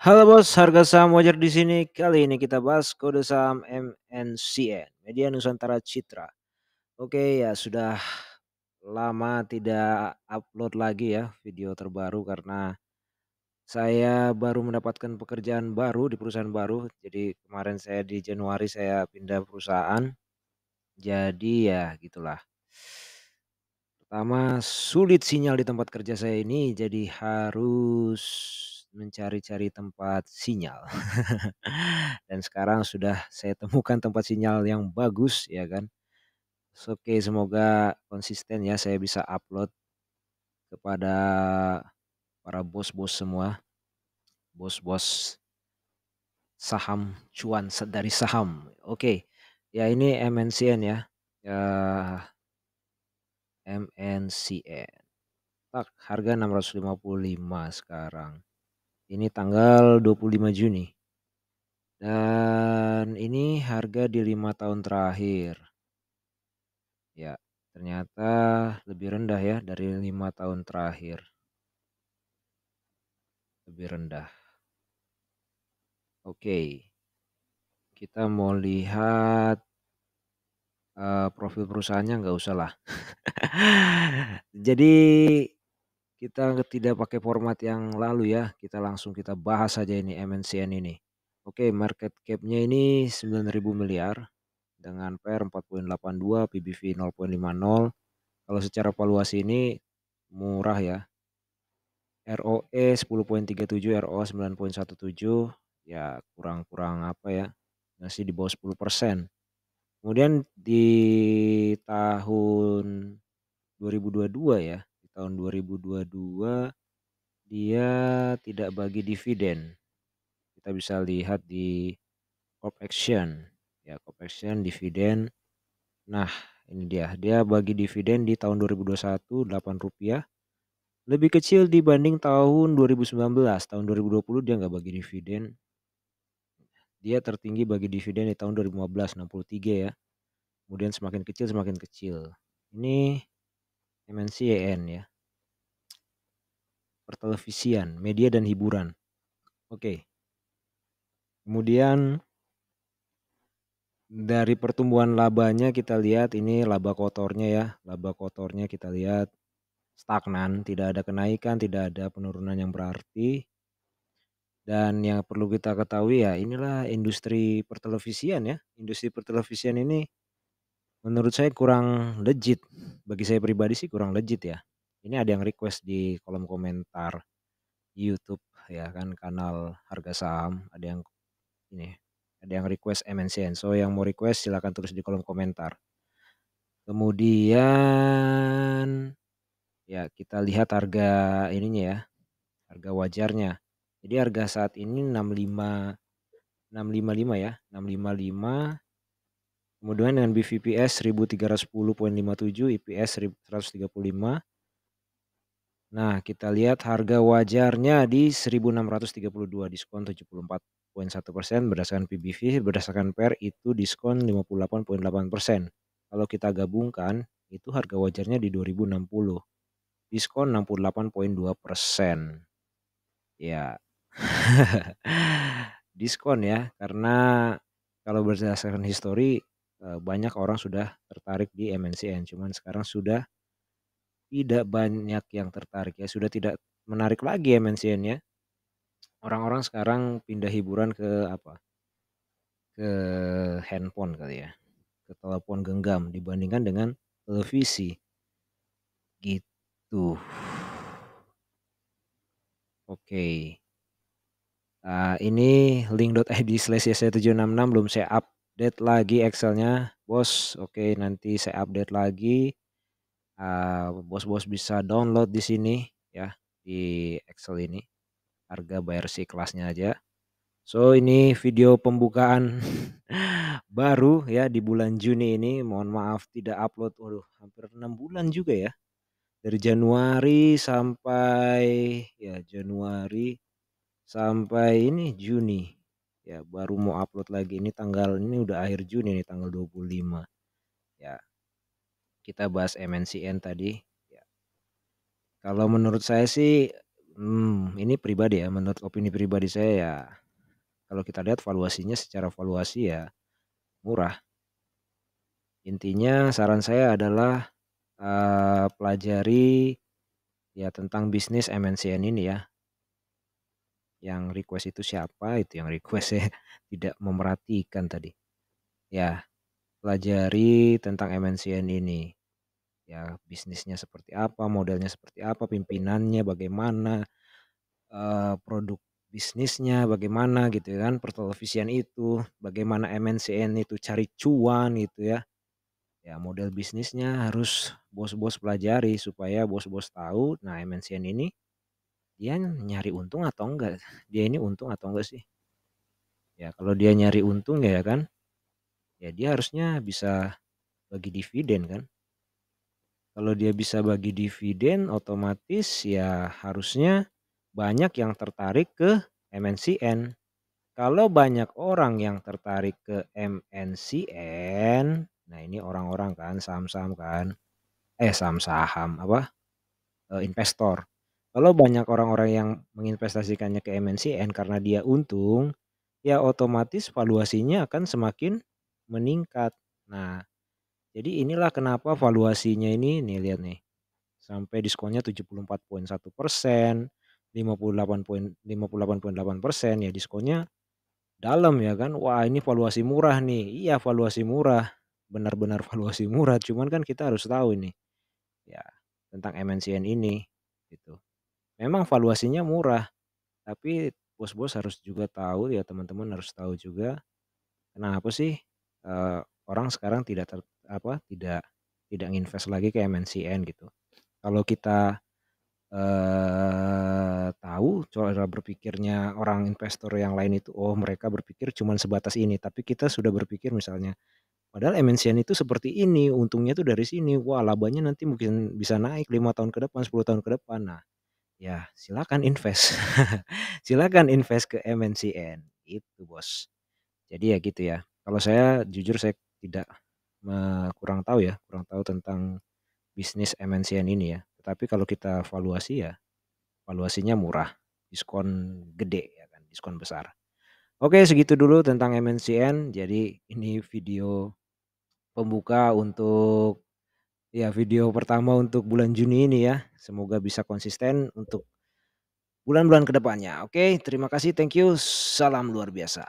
Halo bos, harga saham wajar di sini. Kali ini kita bahas kode saham MNCN, Media Nusantara Citra. Oke, ya sudah lama tidak upload lagi ya video terbaru karena saya baru mendapatkan pekerjaan baru di perusahaan baru. Jadi kemarin saya di Januari saya pindah perusahaan. Jadi ya gitulah. Pertama, sulit sinyal di tempat kerja saya ini, jadi harus mencari-cari tempat sinyal. Dan sekarang sudah saya temukan tempat sinyal yang bagus ya kan. Oke, semoga konsisten ya saya bisa upload kepada para bos-bos semua, bos-bos saham cuan dari saham. Oke, ya ini MNCN ya. Ya, MNCN. Tak, harga 655 sekarang. Ini tanggal 25 Juni. Dan ini harga di 5 tahun terakhir. Ya, ternyata lebih rendah ya dari 5 tahun terakhir. Lebih rendah. Oke, kita mau lihat profil perusahaannya nggak usah lah. Jadi kita tidak pakai format yang lalu ya, kita langsung kita bahas saja ini MNCN ini. Oke, market cap-nya ini 9.000 miliar dengan PER 4,82, PBV 0,50. Kalau secara valuasi ini murah ya. ROE 10,37, ROA 9,17, ya kurang-kurang apa ya, masih di bawah 10%. Kemudian di tahun 2022 ya, di tahun 2022 dia tidak bagi dividen. Kita bisa lihat di Corp Action, ya Corp Action dividen. Nah, ini dia bagi dividen di tahun 2021 Rp8. Lebih kecil dibanding tahun 2019, tahun 2020 dia nggak bagi dividen. Dia tertinggi bagi dividen di tahun 2015, 63 ya. Kemudian semakin kecil semakin kecil. Ini MNCN ya. Pertelevisian, media dan hiburan. Oke. Kemudian dari pertumbuhan labanya kita lihat ini laba kotornya ya. Laba kotornya kita lihat stagnan, tidak ada kenaikan, tidak ada penurunan yang berarti. Dan yang perlu kita ketahui ya inilah industri pertelevisian ya. Industri pertelevisian ini menurut saya kurang legit. Bagi saya pribadi sih kurang legit ya. Ini ada yang request di kolom komentar YouTube ya kan kanal harga saham, ada yang ini, ada yang request MNCN. So yang mau request silakan tulis di kolom komentar. Kemudian ya kita lihat harga ininya ya, harga wajarnya. Jadi harga saat ini 655 ya, 655. Kemudian dengan BVPS 1310,57, EPS 1135. Nah, kita lihat harga wajarnya di 1632, diskon 74,1% berdasarkan PBV, berdasarkan PER itu diskon 58,8%. Kalau kita gabungkan itu harga wajarnya di 2060, diskon 68,2%. Ya. Diskon ya, karena kalau berdasarkan histori banyak orang sudah tertarik di MNCN, cuman sekarang sudah tidak banyak yang tertarik ya, sudah tidak menarik lagi MNCN ya. Orang-orang sekarang pindah hiburan ke apa, ke handphone kali ya, ke telepon genggam dibandingkan dengan televisi, gitu. Oke. Ini link.id/yesaya766 belum saya update lagi Excelnya bos. Oke, nanti saya update lagi. Bos-bos bisa download di sini ya, di Excel ini. Harga bayar si kelasnya aja. So ini video pembukaan baru ya di bulan Juni ini. Mohon maaf tidak upload, waduh hampir 6 bulan juga ya. Dari Januari sampai ya Januari sampai ini Juni. Ya baru mau upload lagi, ini tanggal ini udah akhir Juni nih tanggal 25. Ya, kita bahas MNCN tadi. Ya. Kalau menurut saya sih Ini pribadi ya, menurut opini pribadi saya ya, kalau kita lihat valuasinya secara valuasi ya murah. Intinya saran saya adalah, pelajari ya tentang bisnis MNCN ini ya, yang request itu siapa, itu yang request saya tidak memerhatikan tadi. Ya, pelajari tentang MNCN ini, ya bisnisnya seperti apa, modelnya seperti apa, pimpinannya bagaimana, produk bisnisnya bagaimana gitu kan, pertelevisian itu, bagaimana MNCN itu cari cuan gitu ya. Ya model bisnisnya harus bos-bos pelajari supaya bos-bos tahu, nah MNCN ini dia nyari untung atau enggak, dia ini untung atau enggak sih. Ya kalau dia nyari untung ya kan, ya dia harusnya bisa bagi dividen kan. Kalau dia bisa bagi dividen otomatis ya harusnya banyak yang tertarik ke MNCN. Kalau banyak orang yang tertarik ke MNCN, nah ini orang-orang kan saham-saham kan, saham-saham apa, investor. Kalau banyak orang-orang yang menginvestasikannya ke MNCN karena dia untung, ya otomatis valuasinya akan semakin meningkat. Nah, jadi inilah kenapa valuasinya ini nih lihat nih, sampai diskonnya 74,1%, 58,8%, ya diskonnya dalam ya kan. Wah ini valuasi murah nih, iya valuasi murah, benar-benar valuasi murah, cuman kan kita harus tahu ini, ya tentang MNCN ini, gitu. Memang valuasinya murah, tapi bos-bos harus juga tahu ya teman-teman harus tahu juga, kenapa sih, orang sekarang tidak nginvest lagi ke MNCN gitu. Kalau kita, tahu cara berpikirnya orang investor yang lain itu, oh mereka berpikir cuman sebatas ini, tapi kita sudah berpikir misalnya, padahal MNCN itu seperti ini, untungnya tuh dari sini, wah labanya nanti mungkin bisa naik 5 tahun ke depan, 10 tahun ke depan. Nah, ya silakan invest, silakan invest ke MNCN, itu Bos. Jadi ya gitu ya, kalau saya jujur saya tidak kurang tahu ya, kurang tahu tentang bisnis MNCN ini ya. Tetapi kalau kita valuasi ya, valuasinya murah, diskon gede ya kan, diskon besar. Oke segitu dulu tentang MNCN, jadi ini video pembuka untuk ya video pertama untuk bulan Juni ini ya, semoga bisa konsisten untuk bulan-bulan ke depannya. Oke terima kasih, thank you, salam luar biasa.